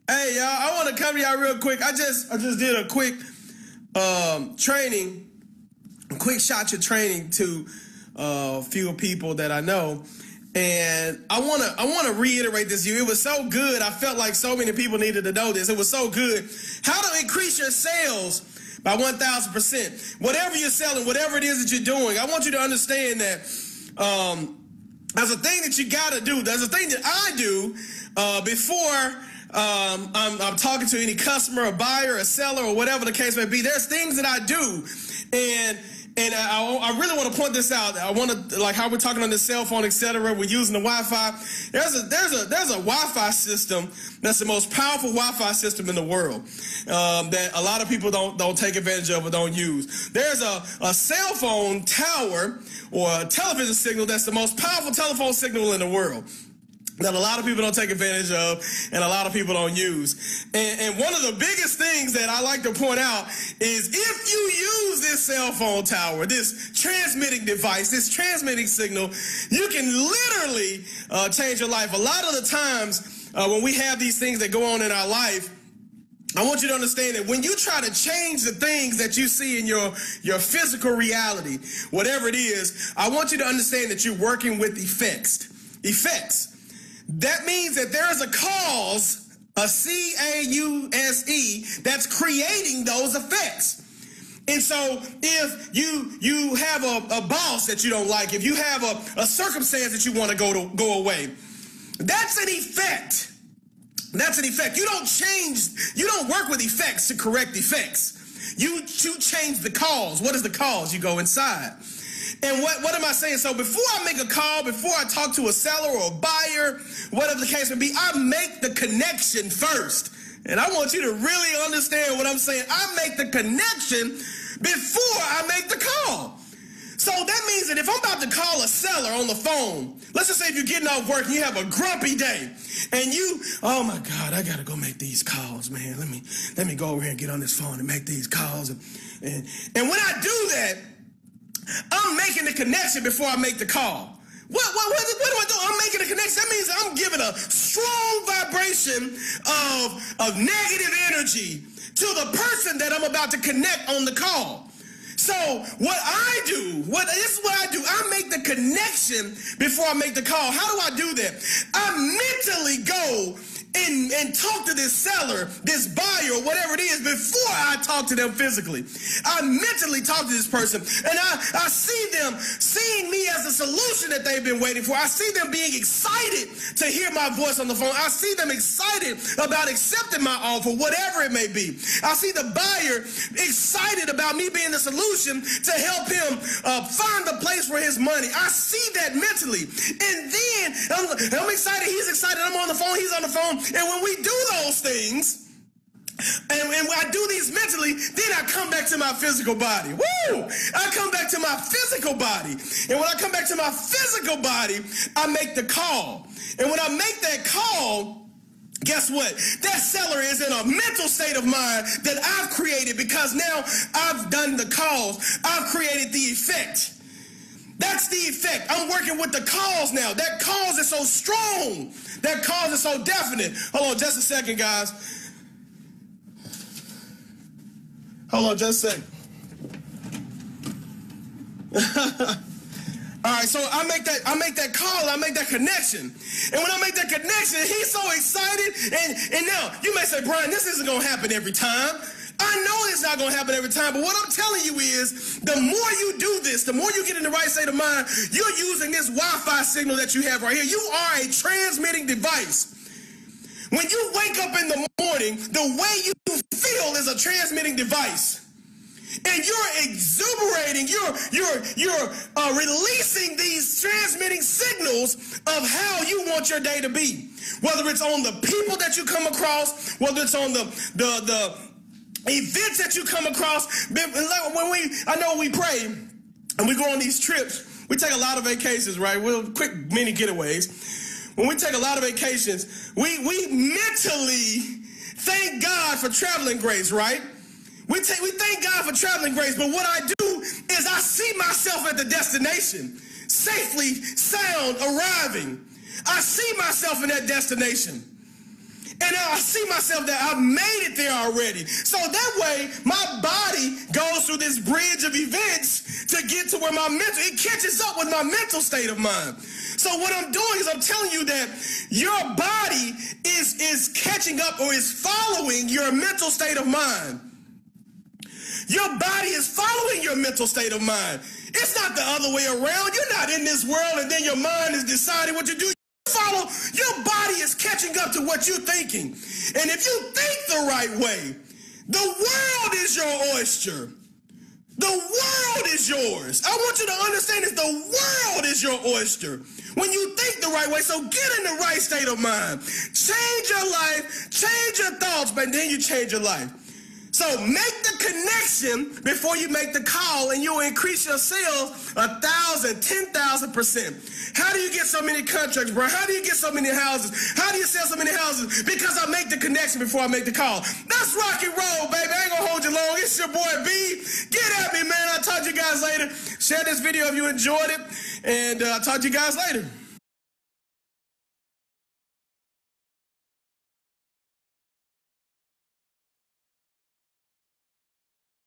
Hey, y'all, I want to come to y'all real quick. I just did a quick training, a quick shot your training to a few people that I know. And I want to reiterate this to you. It was so good. I felt like so many people needed to know this. It was so good. How to increase your sales by 1,000%. Whatever you're selling, whatever it is that you're doing, I want you to understand that there's a thing that you got to do. There's a thing that I do before I'm talking to any customer, a buyer, a seller, or whatever the case may be. There's things that I do, and I really want to point this out. I want to, like how we're talking on the cell phone, etc. We're using the Wi-Fi. There's a Wi-Fi system that's the most powerful Wi-Fi system in the world that a lot of people don't take advantage of or don't use. There's a cell phone tower or a television signal that's the most powerful telephone signal in the world that a lot of people don't take advantage of and a lot of people don't use. And one of the biggest things that I like to point out is if you use this cell phone tower, this transmitting device, this transmitting signal, you can literally change your life. A lot of the times when we have these things that go on in our life, I want you to understand that when you try to change the things that you see in your physical reality, whatever it is, I want you to understand that you're working with effects. That means that there is a cause, a cause, that's creating those effects. And so if you have a boss that you don't like, if you have a circumstance that you want to go away, that's an effect. That's an effect. You don't work with effects to correct effects. You change the cause. What is the cause? You go inside. And what am I saying? So before I make a call, before I talk to a seller or a buyer, whatever the case may be, I make the connection first. And I want you to really understand what I'm saying. I make the connection before I make the call. So that means that if I'm about to call a seller on the phone, let's just say if you're getting off work and you have a grumpy day and oh my God, I got to go make these calls, man. Let me go over here and get on this phone and make these calls. And when I do that, I'm making the connection before I make the call. What do I do? I'm making a connection. That means I'm giving a strong vibration of negative energy to the person that I'm about to connect on the call. So this is what I do. I make the connection before I make the call. How do I do that? I mentally go and talk to this seller, this buyer, or whatever it is before I talk to them physically. I mentally talk to this person, and I see them seeing me as a solution that they've been waiting for. I see them being excited to hear my voice on the phone. I see them excited about accepting my offer, whatever it may be. I see the buyer excited about me being the solution to help him find the place for his money. I see that mentally. And then I'm excited, he's excited, I'm on the phone, he's on the phone. And when we do those things, and when I do these mentally, then I come back to my physical body. Woo! I come back to my physical body. And when I come back to my physical body, I make the call. And when I make that call, guess what? That seller is in a mental state of mind that I've created because now I've done the cause. I've created the effect. That's the effect. I'm working with the cause now. That cause is so strong. That cause is so definite. Hold on just a second, guys. Hold on just a second. All right, so I make that call, I make that connection. And when I make that connection, he's so excited. And now, you may say, Brian, this isn't going to happen every time. I know it's not going to happen every time, but what I'm telling you is the more you do this, the more you get in the right state of mind, you're using this Wi-Fi signal that you have right here. You are a transmitting device. When you wake up in the morning, the way you feel is a transmitting device. And you're exuberating, you're releasing these transmitting signals of how you want your day to be. Whether it's on the people that you come across, whether it's on the events that you come across. I know we pray and we go on these trips. We take a lot of vacations, right? Quick mini getaways. When we take a lot of vacations, we mentally thank God for traveling grace, right? We thank God for traveling grace, but what I do is I see myself at the destination, safely, sound, arriving. I see myself in that destination. And I see myself that I've made it there already. So that way, my body goes through this bridge of events to get to where it catches up with my mental state of mind. So what I'm doing is I'm telling you that your body is catching up or is following your mental state of mind. Your body is following your mental state of mind. It's not the other way around. You're not in this world and then your mind is deciding what to do. Your body is catching up to what you're thinking. And if you think the right way, the world is your oyster. The world is yours. I want you to understand this. The world is your oyster when you think the right way. So get in the right state of mind. Change your life, change your thoughts, but then you change your life. So make the connection before you make the call, and you'll increase your sales 1,000, 10,000%. How do you get so many contracts, bro? How do you get so many houses? How do you sell so many houses? Because I make the connection before I make the call. That's rock and roll, baby. I ain't gonna hold you long. It's your boy B. Get at me, man. I'll talk to you guys later. Share this video if you enjoyed it, and I'll talk to you guys later.